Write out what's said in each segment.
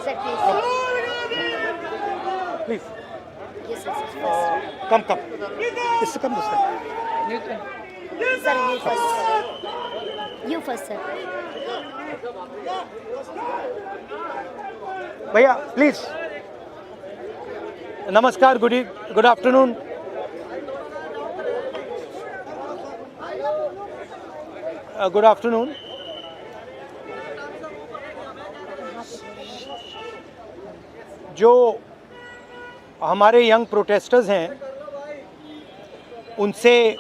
Sir, please. Please. Yes, sir. First. Come. इससे कम दूसरा. Sir, you first. You first, sir. भैया please. नमस्कार. Good afternoon. Good afternoon. जो हमारे यंग प्रोटेस्टर्स हैं उनसे,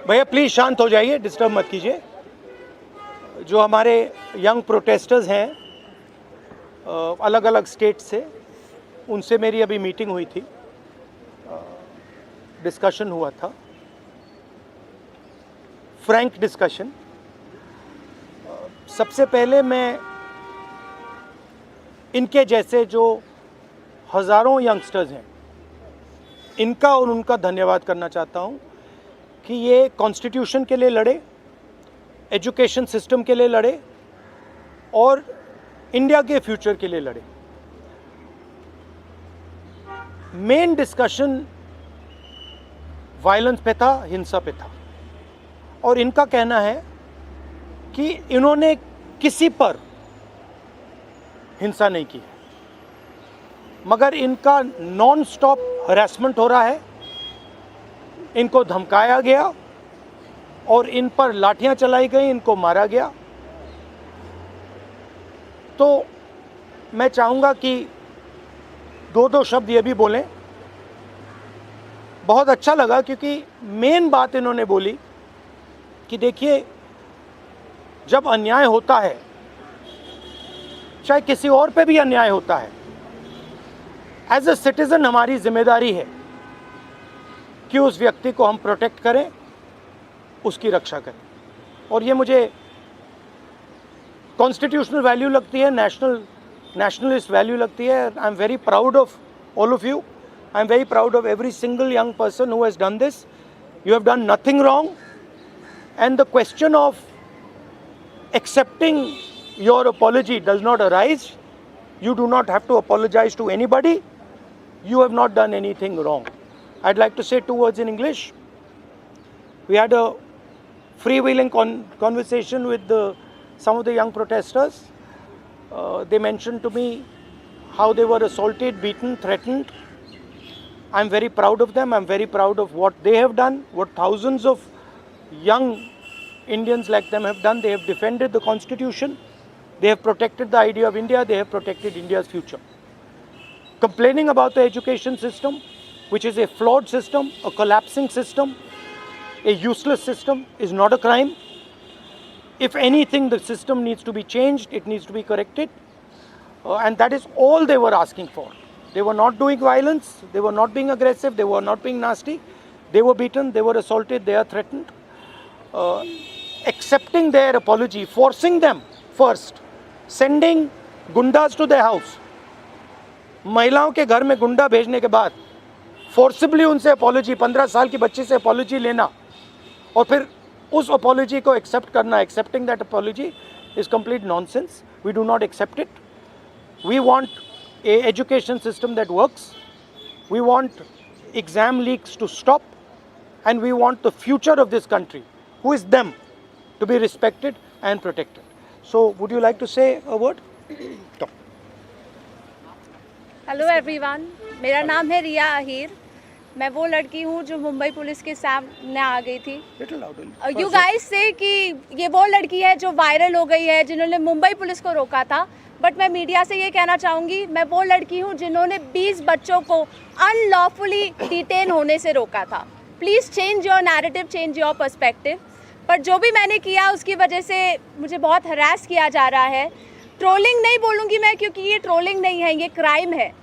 भैया प्लीज़ शांत हो जाइए, डिस्टर्ब मत कीजिए. जो हमारे यंग प्रोटेस्टर्स हैं अलग अलग स्टेट से, उनसे मेरी अभी मीटिंग हुई थी, डिस्कशन हुआ था, फ्रैंक डिस्कशन. सबसे पहले मैं इनके जैसे जो हज़ारों यंगस्टर्स हैं इनका और उनका धन्यवाद करना चाहता हूं कि ये कॉन्स्टिट्यूशन के लिए लड़े, एजुकेशन सिस्टम के लिए लड़े और इंडिया के फ्यूचर के लिए लड़े. मेन डिस्कशन वायलेंस पे था, हिंसा पे था, और इनका कहना है कि इन्होंने किसी पर हिंसा नहीं की, मगर इनका नॉन स्टॉप हरासमेंट हो रहा है, इनको धमकाया गया और इन पर लाठियां चलाई गई, इनको मारा गया. तो मैं चाहूँगा कि दो शब्द ये भी बोलें. बहुत अच्छा लगा क्योंकि मेन बात इन्होंने बोली कि देखिए, जब अन्याय होता है, चाहे किसी और पे भी अन्याय होता है, एज ए सिटीज़न हमारी जिम्मेदारी है कि उस व्यक्ति को हम प्रोटेक्ट करें, उसकी रक्षा करें. और ये मुझे कॉन्स्टिट्यूशनल वैल्यू लगती है, नेशनलिस्ट वैल्यू लगती है. I am very proud of all of you. I am very proud of every single young person who has done this. You have done nothing wrong, and the question of accepting your apology does not arise. You do not have to apologize to anybody. You have not done anything wrong. I'd like to say two words in English. We had a freewheeling conversation with some of the young protesters. They mentioned to me how they were assaulted, beaten, threatened. I'm very proud of them. I'm very proud of what they have done, what thousands of young Indians like them have done. They have defended the Constitution. They have protected the idea of India. They have protected India's future. Complaining about the education system, which is a flawed system, a collapsing system, a useless system, is not a crime. If anything, the system needs to be changed, it needs to be corrected, and that is all they were asking for. They were not doing violence, they were not being aggressive, they were not being nasty. They were beaten, they were assaulted, they are threatened. Accepting their apology, forcing them first, sending gundas to their house. महिलाओं के घर में गुंडा भेजने के बाद forcibly उनसे apology, 15 साल की बच्ची से अपॉलॉजी लेना और फिर उस अपॉलॉजी को एक्सेप्ट करना, accepting that apology is complete nonsense. We do not accept it. We want a education system that works. We want exam leaks to stop, and we want the future of this country, who is them, to be respected and protected. So would you like to say a word? Talk. Hello everyone, मेरा नाम है रिया अहीर. मैं वो लड़की हूँ जो Mumbai police के सामने आ गई थी. यू गाइस से कि ये वो लड़की है जो वायरल हो गई है, जिन्होंने मुंबई पुलिस को रोका था. बट मैं मीडिया से ये कहना चाहूँगी, मैं वो लड़की हूँ जिन्होंने 20 बच्चों को अनलॉफुली डिटेन होने से रोका था. Please change your narrative, change your perspective. पर जो भी मैंने किया उसकी वजह से मुझे बहुत हरास किया जा रहा है. ट्रोलिंग नहीं बोलूँगी मैं, क्योंकि ये ट्रोलिंग नहीं है, ये क्राइम है.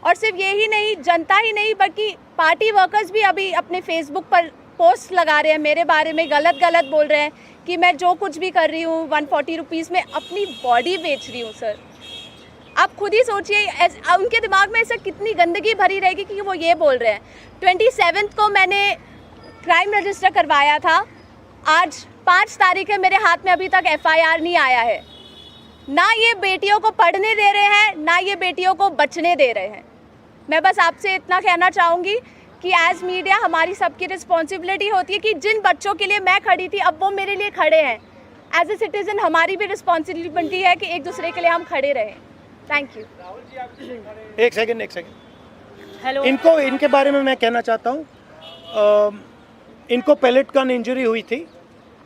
और सिर्फ ये ही नहीं, जनता ही नहीं बल्कि पार्टी वर्कर्स भी अभी अपने फेसबुक पर पोस्ट लगा रहे हैं, मेरे बारे में गलत बोल रहे हैं कि मैं जो कुछ भी कर रही हूँ 140 रुपीज़ में अपनी बॉडी बेच रही हूँ. सर आप खुद ही सोचिए, उनके दिमाग में ऐसा कितनी गंदगी भरी रहेगी कि वो ये बोल रहे हैं. 27 को मैंने क्राइम रजिस्टर करवाया था. आज 5 तारीख है, मेरे हाथ में अभी तक FIR नहीं आया है. ना ये बेटियों को पढ़ने दे रहे हैं, ना ये बेटियों को बचने दे रहे हैं। मैं बस आपसे इतना कहना चाहूँगी कि एज मीडिया हमारी सबकी रिस्पॉन्सिबिलिटी होती है कि जिन बच्चों के लिए मैं खड़ी थी अब वो मेरे लिए खड़े हैं। एज ए सिटीजन हमारी भी रिस्पॉन्सिबिलिटी है कि एक दूसरे के लिए हम खड़े रहें। Thank you. एक सेकंड हेलो, इनको इनके बारे में मैं कहना चाहता हूँ। इनको पेलेट गन इंजरी हुई थी,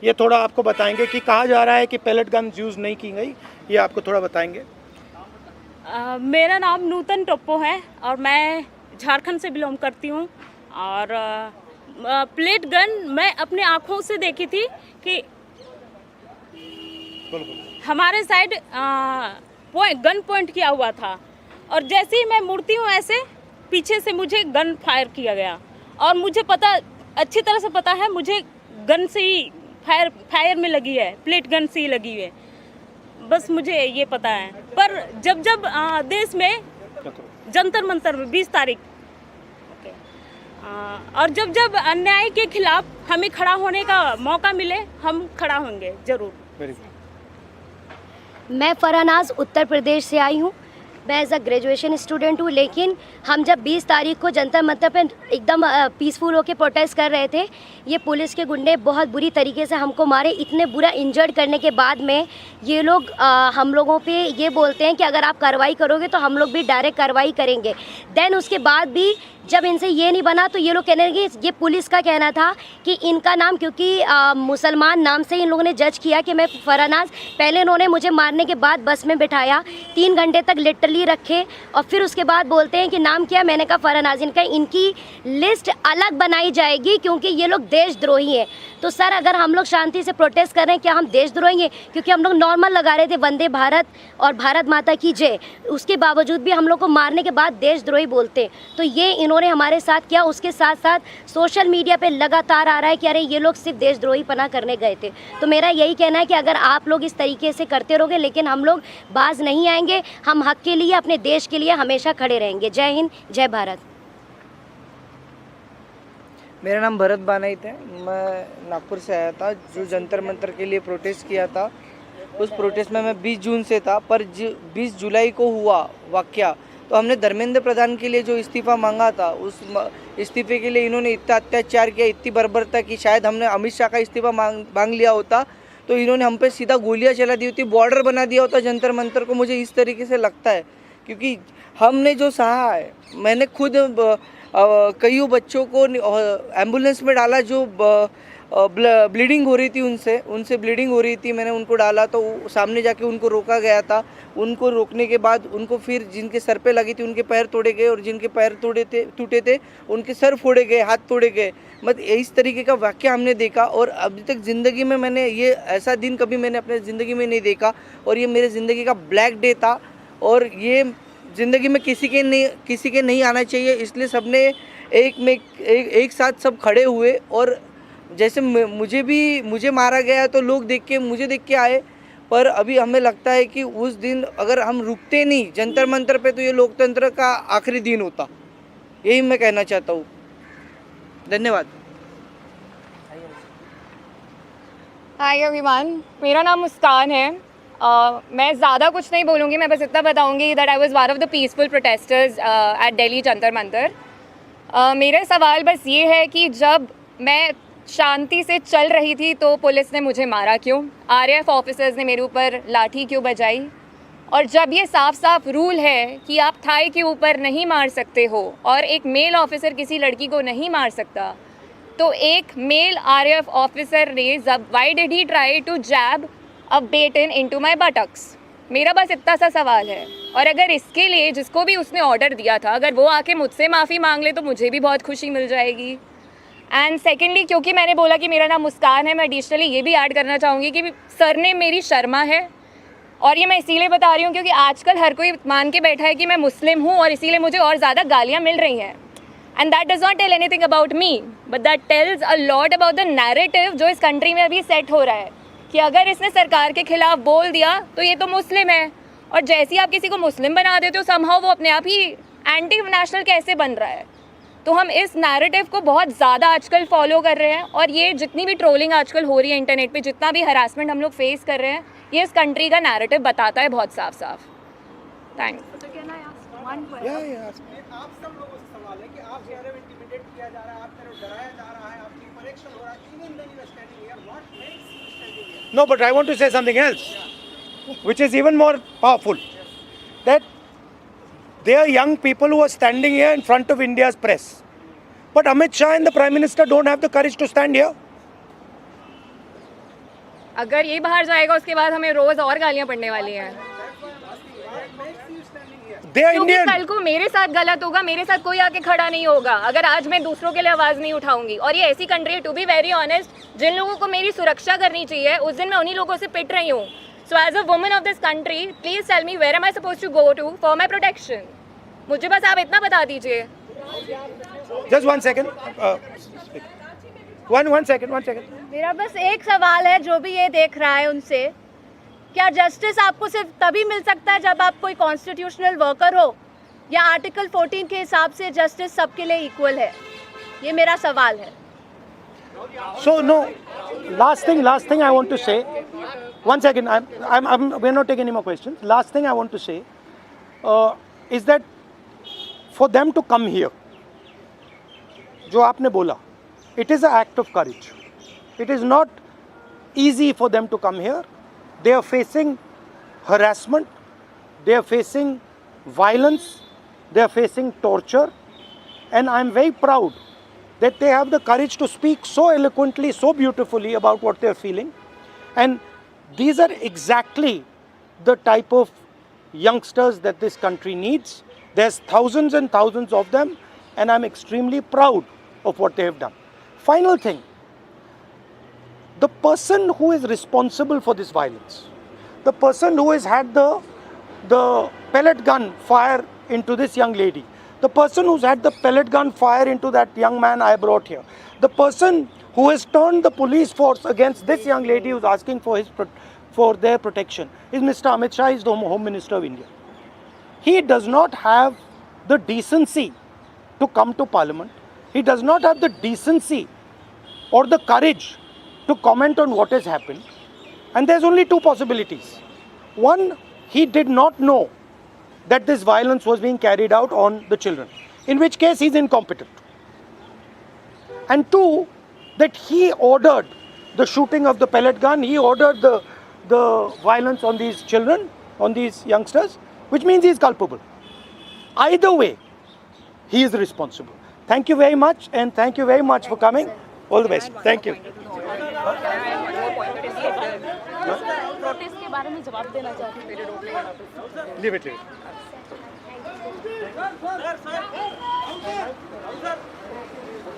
ये थोड़ा आपको बताएंगे कि कहा जा रहा है कि पेलेट गन यूज़ नहीं की गई, ये आपको थोड़ा बताएंगे। मेरा नाम नूतन टोप्पो है और मैं झारखंड से बिलोंग करती हूँ। और प्लेट गन मैं अपने आँखों से देखी थी कि हमारे साइड गन पॉइंट किया हुआ था और जैसे ही मैं मुड़ती हूँ ऐसे पीछे से मुझे गन फायर किया गया और मुझे पता अच्छी तरह से पता है मुझे गन से ही फायर में लगी है, प्लेट गन से ही लगी है, बस मुझे ये पता है। पर जब देश में जंतर मंतर में 20 तारीख और जब अन्याय के खिलाफ हमें खड़ा होने का मौका मिले हम खड़ा होंगे ज़रूर। मैं फरहनाज उत्तर प्रदेश से आई हूँ। मैं एज अ ग्रेजुएशन स्टूडेंट हूँ, लेकिन हम जब 20 तारीख को जंतर मंतर पे एकदम पीसफुल होकर प्रोटेस्ट कर रहे थे, ये पुलिस के गुंडे बहुत बुरी तरीके से हमको मारे। इतने बुरा इंजर्ड करने के बाद में ये लोग हम लोगों पे ये बोलते हैं कि अगर आप कार्रवाई करोगे तो हम लोग भी डायरेक्ट कार्रवाई करेंगे। देन उसके बाद भी जब इनसे ये नहीं बना तो ये लोग कहने लगे, ये पुलिस का कहना था कि इनका नाम क्योंकि मुसलमान नाम से इन लोगों ने जज किया कि मैं फरहनाज। पहले इन्होंने मुझे मारने के बाद बस में बिठाया, 3 घंटे तक लिटरली रखे और फिर उसके बाद बोलते हैं कि नाम क्या। मैंने कहा फरहनाज। इनकी लिस्ट अलग बनाई जाएगी क्योंकि ये लोग देशद्रोही हैं। तो सर, अगर हम लोग शांति से प्रोटेस्ट कर रहे हैं, क्या हम देशद्रोही हैं? क्योंकि हम लोग नॉर्मल लगा रहे थे वंदे भारत और भारत माता की जय, उसके बावजूद भी हम लोग को मारने के बाद देशद्रोही बोलते हैं। तो ये इन्होंने हमारे साथ किया। उसके साथ साथ सोशल मीडिया पे लगातार आ रहा है कि अरे ये लोग सिर्फ देशद्रोही पना करने गए थे। तो मेरा यही कहना है कि अगर आप लोग इस तरीके से करते रहोगे, लेकिन हम लोग बाज नहीं आएंगे। हम हक के लिए, अपने देश के लिए हमेशा खड़े रहेंगे। जय हिंद, जय भारत। मेरा नाम भरत बानाइत है। मैं नागपुर से आया था जो जंतर मंतर के लिए प्रोटेस्ट किया था। उस प्रोटेस्ट में मैं 20 जून से था, पर 20 जुलाई को हुआ वाक़या तो हमने धर्मेंद्र प्रधान के लिए जो इस्तीफ़ा मांगा था, उस इस्तीफ़े के लिए इन्होंने इतना अत्याचार किया, इतनी बर्बरता की। शायद हमने अमित शाह का इस्तीफ़ा मांग लिया होता तो इन्होंने हम पे सीधा गोलियां चला दी होती, बॉर्डर बना दिया होता जंतर मंतर को। मुझे इस तरीके से लगता है क्योंकि हमने जो सहा है, मैंने खुद कई बच्चों को एम्बुलेंस में डाला जो ब्लीडिंग हो रही थी, उनसे ब्लीडिंग हो रही थी। मैंने उनको डाला तो सामने जाके उनको रोका गया था। उनको रोकने के बाद उनको फिर जिनके सर पे लगी थी उनके पैर तोड़े गए और जिनके पैर टूटे थे उनके सर फोड़े गए, हाथ तोड़े गए। मतलब इस तरीके का वाक़या हमने देखा और अभी तक ज़िंदगी में मैंने ये ऐसा दिन कभी मैंने अपने ज़िंदगी में नहीं देखा और ये मेरे ज़िंदगी का ब्लैक डे था और ये ज़िंदगी में किसी के नहीं आना चाहिए। इसलिए सबने एक साथ सब खड़े हुए और जैसे मुझे मारा गया तो लोग मुझे देख के आए। पर अभी हमें लगता है कि उस दिन अगर हम रुकते नहीं जंतर मंतर पे तो ये लोकतंत्र का आखिरी दिन होता। यही मैं कहना चाहता हूँ। धन्यवाद। हाय एवरीवन, मेरा नाम मुस्कान है। मैं ज़्यादा कुछ नहीं बोलूँगी, मैं बस इतना बताऊँगी that I was one of the peaceful protesters at Delhi Jantar Mantar. मेरा सवाल बस ये है कि जब मैं शांति से चल रही थी तो पुलिस ने मुझे मारा क्यों? आरएएफ ऑफिसर्स ने मेरे ऊपर लाठी क्यों बजाई? और जब ये साफ साफ रूल है कि आप थाई के ऊपर नहीं मार सकते हो और एक मेल ऑफिसर किसी लड़की को नहीं मार सकता, तो एक मेल आरएएफ ऑफिसर ने why did he try to jab a baton into my buttocks? मेरा बस इतना सा सवाल है। और अगर इसके लिए जिसको भी उसने ऑर्डर दिया था, अगर वो आके मुझसे माफ़ी मांग ले तो मुझे भी बहुत खुशी मिल जाएगी। एंड सेकेंडली, क्योंकि मैंने बोला कि मेरा नाम मुस्कान है, मैं एडिशनली ये भी ऐड करना चाहूँगी कि सरनेम मेरी शर्मा है। और ये मैं इसीलिए बता रही हूँ क्योंकि आजकल हर कोई मान के बैठा है कि मैं मुस्लिम हूँ और इसीलिए मुझे और ज़्यादा गालियाँ मिल रही हैं। And that does not tell anything about me, but that tells a lot about the narrative जो इस कंट्री में अभी सेट हो रहा है कि अगर इसने सरकार के खिलाफ बोल दिया तो ये तो मुस्लिम है, और जैसे ही आप किसी को मुस्लिम बना देते हो समहाउ वो अपने आप ही एंटी नेशनल कैसे बन रहा है। तो हम इस नैरेटिव को बहुत ज़्यादा आजकल फॉलो कर रहे हैं, और ये जितनी भी ट्रोलिंग आजकल हो रही है इंटरनेट पे, जितना भी हरासमेंट हम लोग फेस कर रहे हैं, ये इस कंट्री का नैरेटिव बताता है बहुत साफ साफ। थैंक्स। आप सब लोगों से सवाल है कि आप कह रहे हो इंटिमिडेट किया जा रहा है, आप कह रहे हो डराया जा रहा है, आपकी परीक्षण हो रहा है, even when you are standing here, what makes you standing here? No, but I want to say something else, which is even more powerful. That there are young people who are standing here in front of India's press. But Amit Shah and the Prime Minister don't have the courage to stand here. अगर ये बाहर जाएगा उसके बाद हमें रोज़ और गालियाँ पड़ने वाली हैं, They are क्योंकि Indian. कल को मेरे साथ गलत होगा, मेरे साथ कोई आके खड़ा नहीं होगा अगर आज मैं दूसरों के लिए आवाज़ नहीं उठाऊंगी। और ये ऐसी कंट्री है, टू बी वेरी ऑनेस्ट, जिन लोगों को मेरी सुरक्षा करनी चाहिए उस दिन मैं उन्हीं लोगों से पिट रही हूँ। So as a woman of this country, please tell me where am I suppose to go to for my protection. मुझे बस आप इतना बता दीजिए। Just 1 second. One second. मेरा बस एक सवाल है जो भी ये देख रहा है उनसे, क्या जस्टिस आपको सिर्फ तभी मिल सकता है जब आप कोई कॉन्स्टिट्यूशनल वर्कर हो, या आर्टिकल 14 के हिसाब से जस्टिस सबके लिए इक्वल है? ये मेरा सवाल है। So no, last thing I want to say. 1 second, we're not taking any more questions. Last thing I want to say is that for them to come here, जो आपने बोला, it is an act of courage. It is not easy for them to come here. They are facing harassment, they are facing violence, they are facing torture, and I am very proud that they have the courage to speak so eloquently, so beautifully about what they are feeling. And these are exactly the type of youngsters that this country needs. There's thousands and thousands of them, and I'm extremely proud of what they have done. Final thing, the person who is responsible for this violence, the person who has had the pellet gun fire into this young lady, the person who's had the pellet gun fire into that young man I brought here, the person who has turned the police force against this young lady who's asking for their protection is Mr. Amit Shah, is the Home Minister of India. He does not have the decency to come to Parliament. He does not have the decency or the courage to comment on what has happened. And there's only two possibilities. One, he did not know that this violence was being carried out on the children, in which case he's incompetent. And two, that he ordered the shooting of the pellet gun, he ordered the violence on these children, on these youngsters, which means he is culpable. Either way, he is responsible. Thank you very much, and thank you very much for coming. All the best. Thank you. Protest के बारे में जवाब देना चाहती हूँ। Leave it.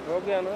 हो गया ना